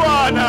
Bwana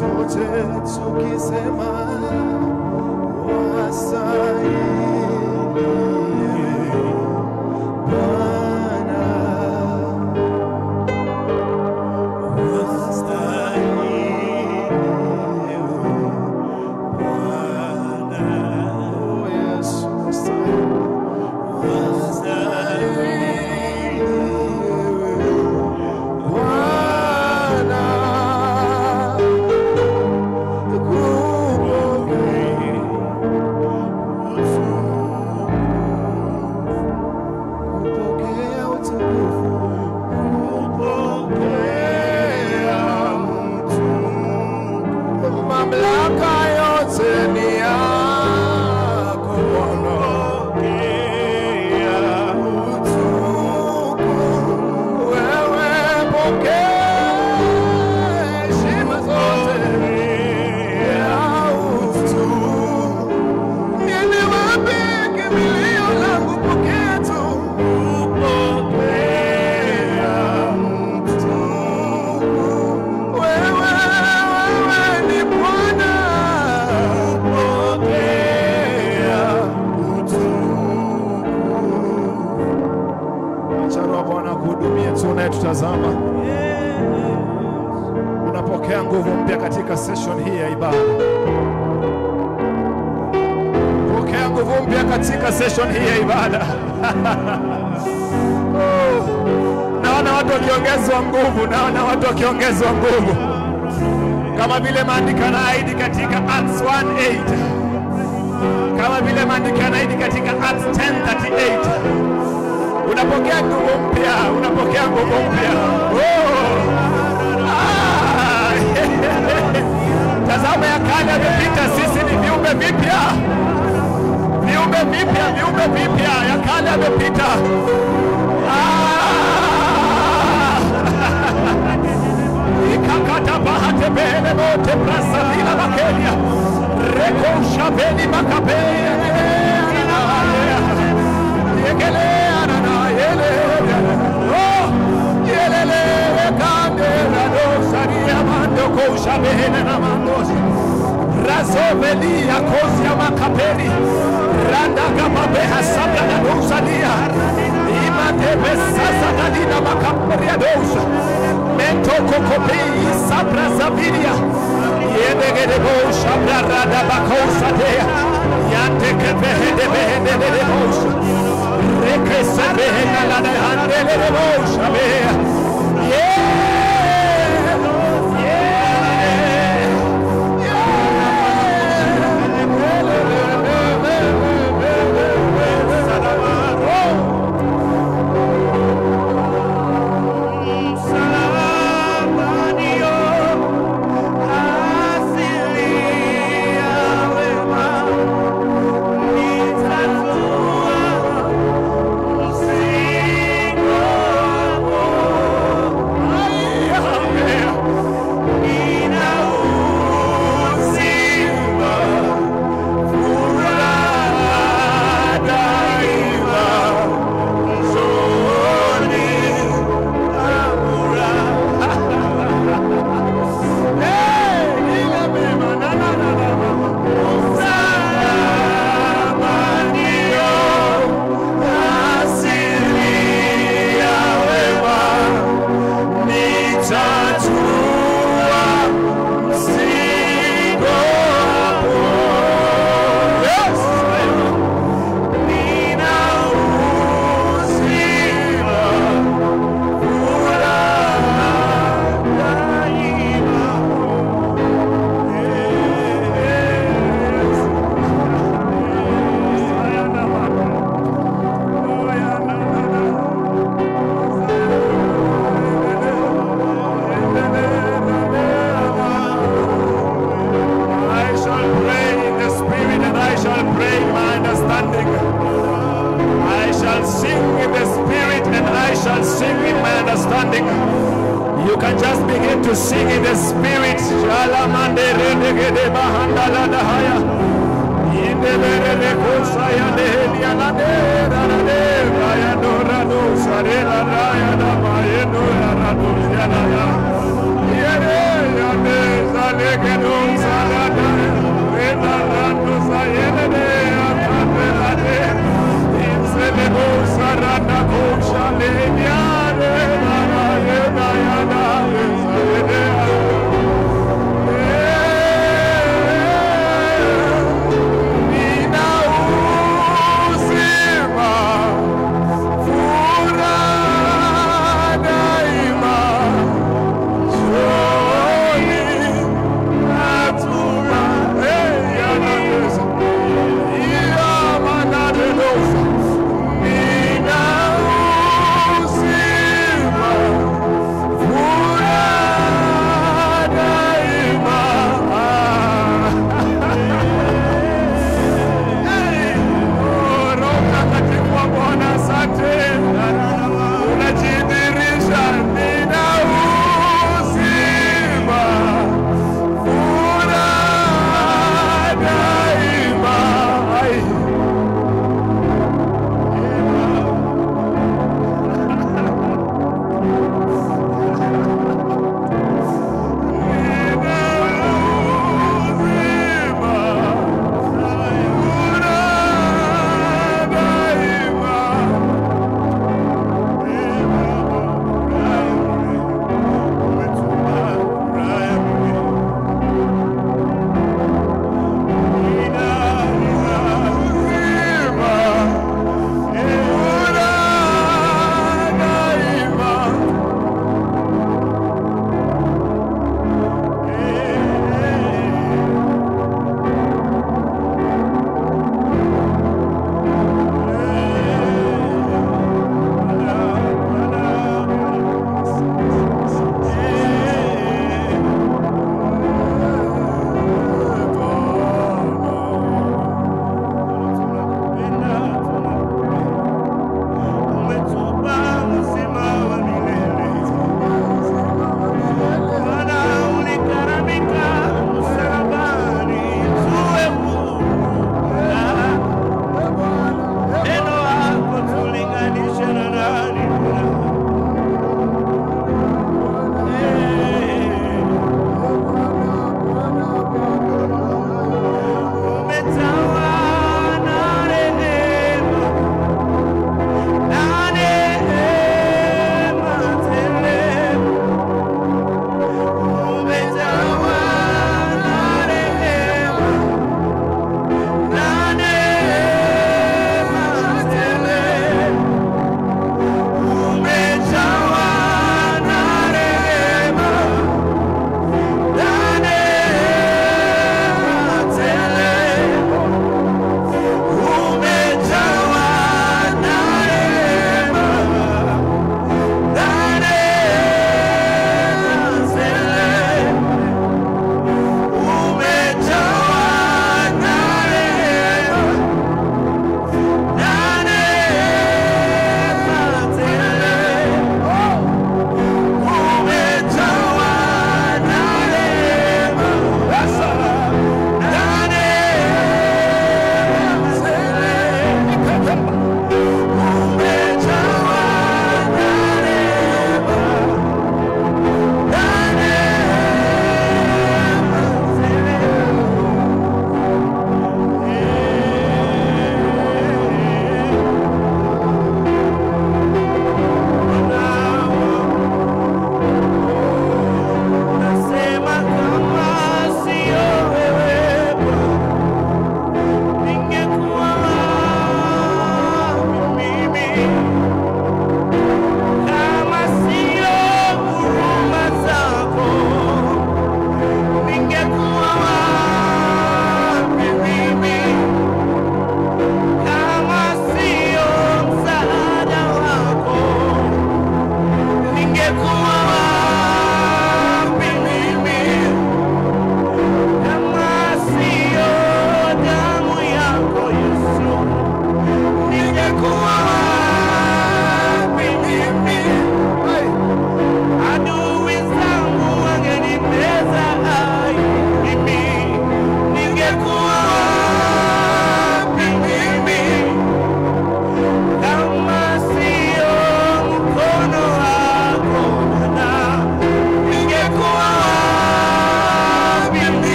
sote tukisema wastahili Bwana, wastahili Bwana. Oh Yesu, wastahili Bwana, kupokea utukufu, kupokea utukufu, mamlaka yote ni yako Bwana. Pokea utukufu, wewe pokea heshima zote. Pokea utukufu, niende wapi kimbilio langu? Pokea tu. Pokea utukufu, wewe ni Bwana. Pokea utukufu. Acha Roho Bwana kuhudumia tu unayetutazama. Unapokea nguvu mpya katika session hii ya ibada. Pokea nguvu mpya katika session hii ya ibada. Naona watu wakiongezwa nguvu, naona watu wakiongezwa nguvu. Kama vile maandiko yanaahidi katika Acts 1:8. Kama vile maandiko yanaahidi katika Acts 10:38. Unapokea nguvu mpya, unapokea nguvu mpya. Tazama ya kale yamepita, sisi ni viumbe vipya. Viumbe vipya, viumbe vipya, ya kale yamepita. Ikakata bahate bene mote prasa bila makelia. Reko shabeni makabeya. Yegelea na yele. Oh, yelele kandela do saria mando ko shabene na mandosi. Razobelia kosia makapeli. Randa kapabe hasabla na dosalia. Imate besasa kadina makaperia dosa. Mento kokopi sabra zabiria. Yedegede bo shabra rada bakosa dea. Yante kebehede behede de bosa. Rekese behena la de handele de bosa bea. You can just begin to sing in the spirit. Shalamande redegede bahanda la dahaya. Indebere de kosaya de heliana de rade raya do rado sarela raya da bayendo rado yana ya. Yere ya de zalege See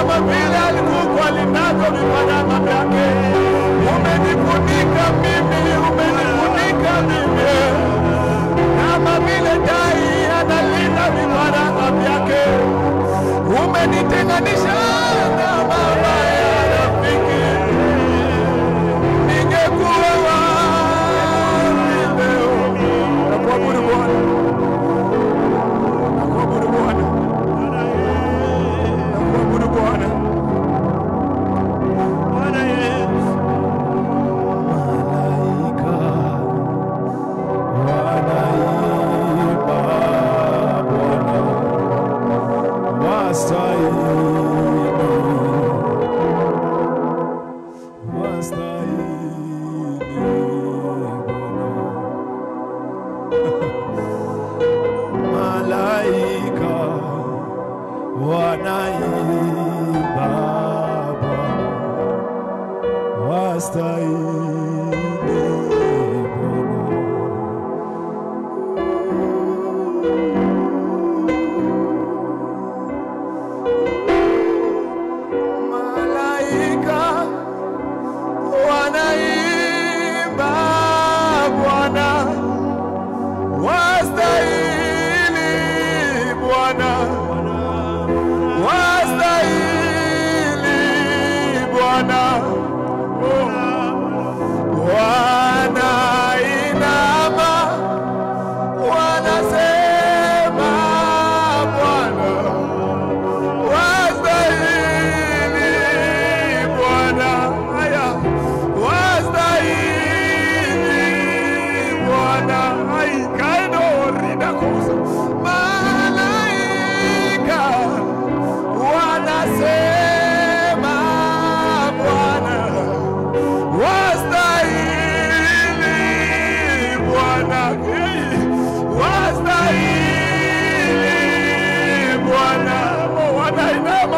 kama vile alikuwa linavyo vifaranga vyake. Umenifunika mimi, umenifunika mimi, kama vile tai analinda vifaranga vyake. Umenitenganisha na mabaya rafiki, ningekuwa wapi leo? Nakuabudu Bwana, nakuabudu Bwana, nakuabudu Bwana.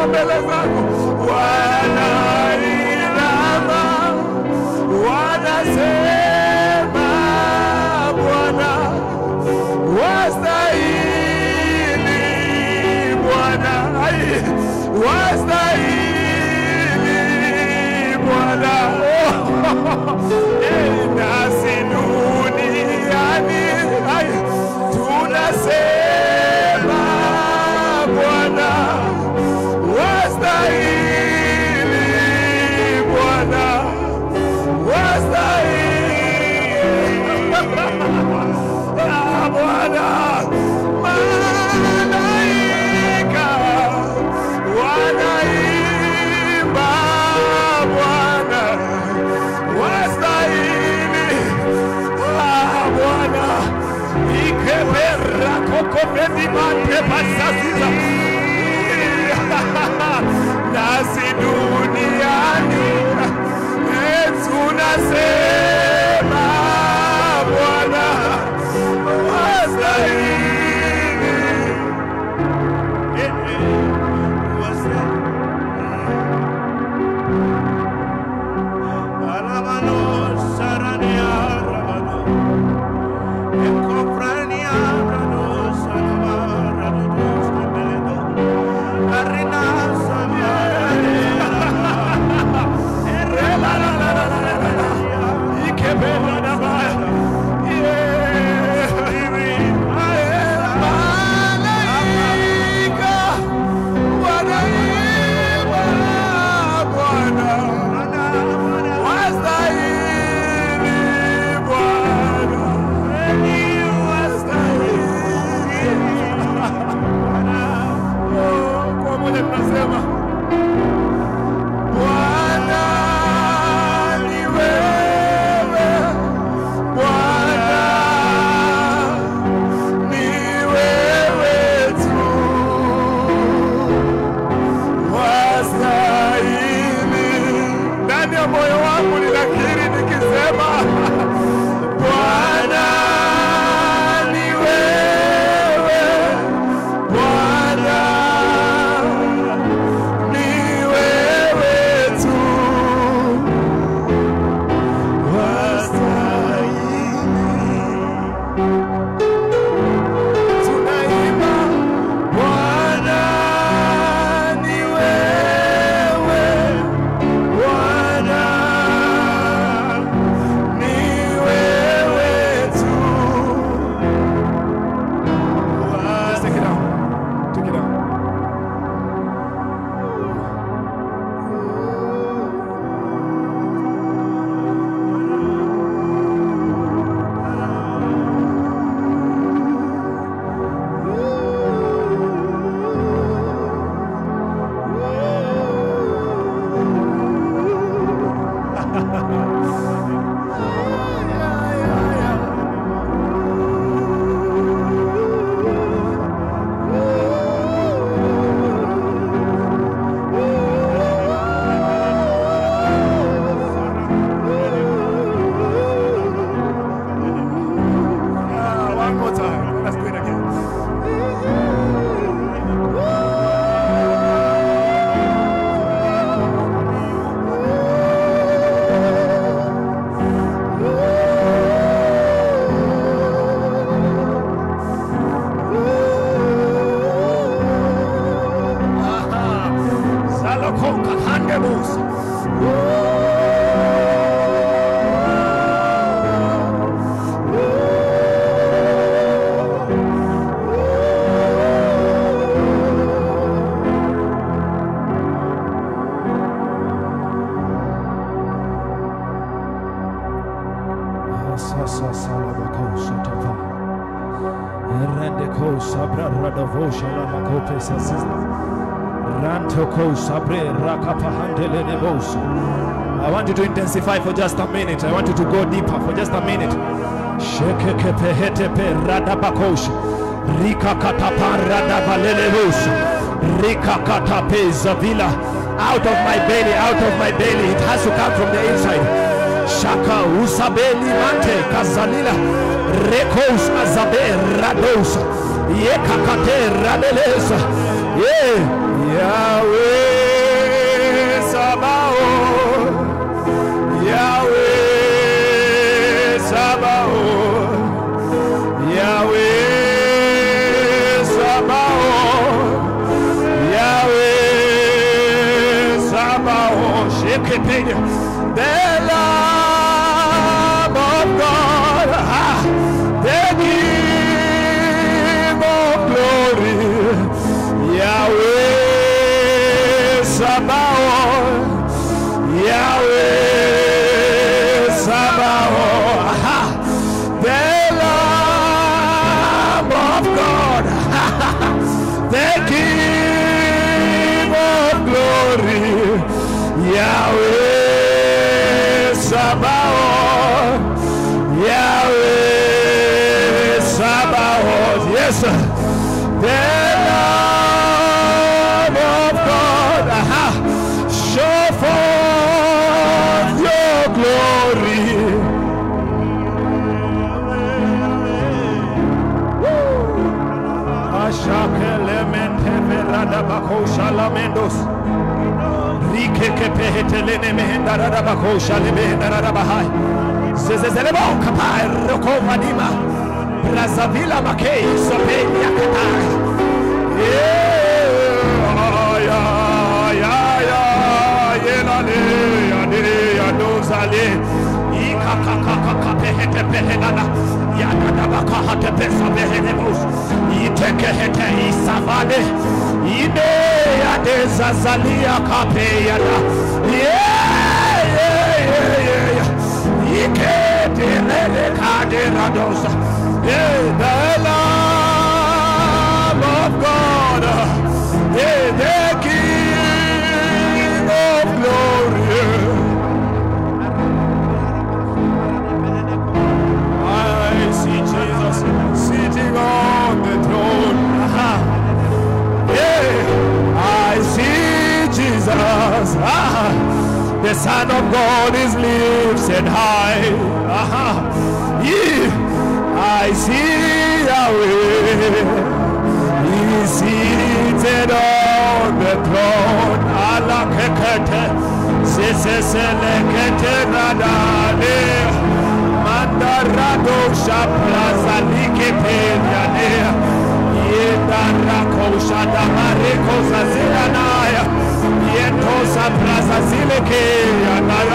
Mbele zako wanainama, wanasema Bwana wastahili, Bwana wastahili, Bwana nasi duniani tunasema Bwana wastahili, Bwana wastahili, Bwana. Malaika wanaimba Bwana wastahili, Bwana ikebera kokopedi mate pasasiza nasi duniani tunasema Bwana wastahili. Ni I want you to intensify for just a minute. I want you to go deeper for just a minute. Out of my belly, out of my belly. It has to come from the inside. Shaka usabeli mante kazalila rekos azabe radosa yekakate radelesa Yahweh Sabaoth, Yahweh Sabaoth, Yahweh Sabaoth, Yahweh Sabaoth. Shekepenya the Lamb of God, the King of glory, Yahweh Sabaoth, Yahweh Sabaoth, the Lamb of God, the King of glory, Yahweh Sabaoth, Yahweh Sabaoth. Yes, sir. The Lamb of God, show forth your glory. Ashakelemente verada bakosha lamendos. Rike pehetelene mehendarada bakosha lebehendarada bahai. Zezelebo kapai roko manima. Brazavila makei sopenia katai. Yelale ade adozale ikakakaka pehete pehenana yadada bakahate pesa behenemos itekehete isavale ide ade zazalia kapeyada ikete lele kade radosa the Lamb of God, the King of glory. I see Jesus sitting on the throne. Yeah, I see Jesus. The Son of God is lifted high. Yeah. I see Yahweh, He's seated on the throne. Allah kekete, sesele kete radale, mandarado shaplaza like penyane, yedarako shadamareko zazianaya, yetosa plaza zileke yanaya.